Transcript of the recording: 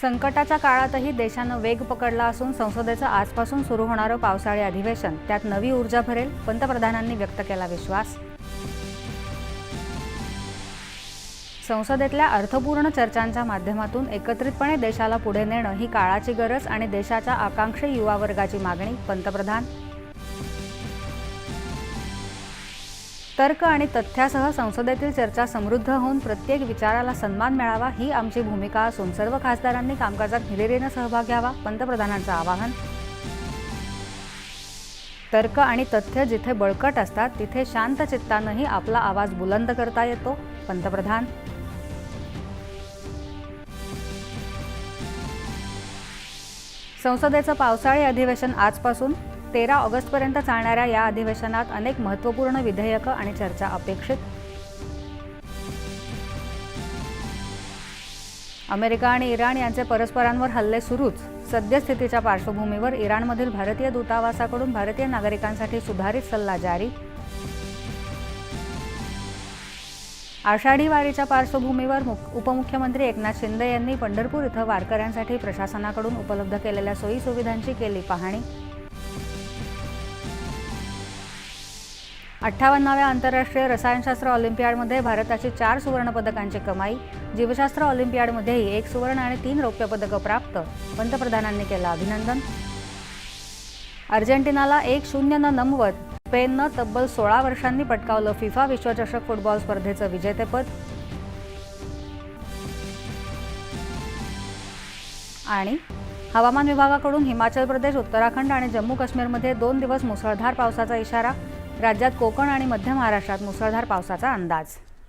संकटाच्या काळातही देशानं वेग पकडला असून संसदेचं आजपासून सुरू होणारं पावसाळी अधिवेशन त्यात नवी ऊर्जा भरेल, पंतप्रधानांनी व्यक्त केला विश्वास। संसदेतल्या अर्थपूर्ण चर्चांच्या माध्यमातून एकत्रितपणे देशाला पुढे नेणं ही काळाची गरज आणि देशाच्या आकांक्षी युवा वर्गाची मागणी, पंतप्रधान। तर्क आणि तथ्यासह संसदेतील चर्चा समृद्ध होऊन प्रत्येक विचाराला सन्मान मिळावा ही आमची भूमिका असून सर्व खासदारांनी कामकाजात हिरिरीने सहभाग घ्यावा, पंतप्रधानांचं आवाहन। तर्क आणि तथ्य जिथे बळकट असतात तिथे शांत चित्तानंही आपला आवाज बुलंद करता येतो, पंतप्रधान। संसदेचं पावसाळी अधिवेशन आजपासून 13 ऑगस्टपर्यंत चालणाऱ्या या अधिवेशनात अनेक महत्त्वपूर्ण विधेयकं आणि चर्चा अपेक्षित। अमेरिका आणि इराण यांचे परस्परांवर हल्ले सुरूच। सद्यस्थितीच्या पार्श्वभूमीवर इराणमधील भारतीय दूतावासाकडून भारतीय नागरिकांसाठी सुधारित सल्ला जारी। आषाढी वारीच्या पार्श्वभूमीवर उपमुख्यमंत्री एकनाथ शिंदे यांनी पंढरपूर इथं वारकऱ्यांसाठी प्रशासनाकडून उपलब्ध केलेल्या सोयी सुविधांची केली पाहणी। 58व्या आंतरराष्ट्रीय रसायनशास्त्र ऑलिम्पियाडमध्ये भारताची 4 सुवर्णपदकांची कमाई। जीवशास्त्र ऑलिम्पियाडमध्येही 1 सुवर्ण आणि 3 रौप्य पदकं प्राप्त, पंतप्रधानांनी केलं अभिनंदन। अर्जेंटिनाला 1-0 नमवत स्पेननं तब्बल 16 वर्षांनी पटकावलं फिफा विश्वचषक फुटबॉल स्पर्धेचं विजेतेपद। आणि हवामान विभागाकडून हिमाचल प्रदेश, उत्तराखंड आणि जम्मू काश्मीरमध्ये 2 दिवस मुसळधार पावसाचा इशारा। राज्यात कोकण आणि मध्य महाराष्ट्रात मुसळधार पावसाचा अंदाज।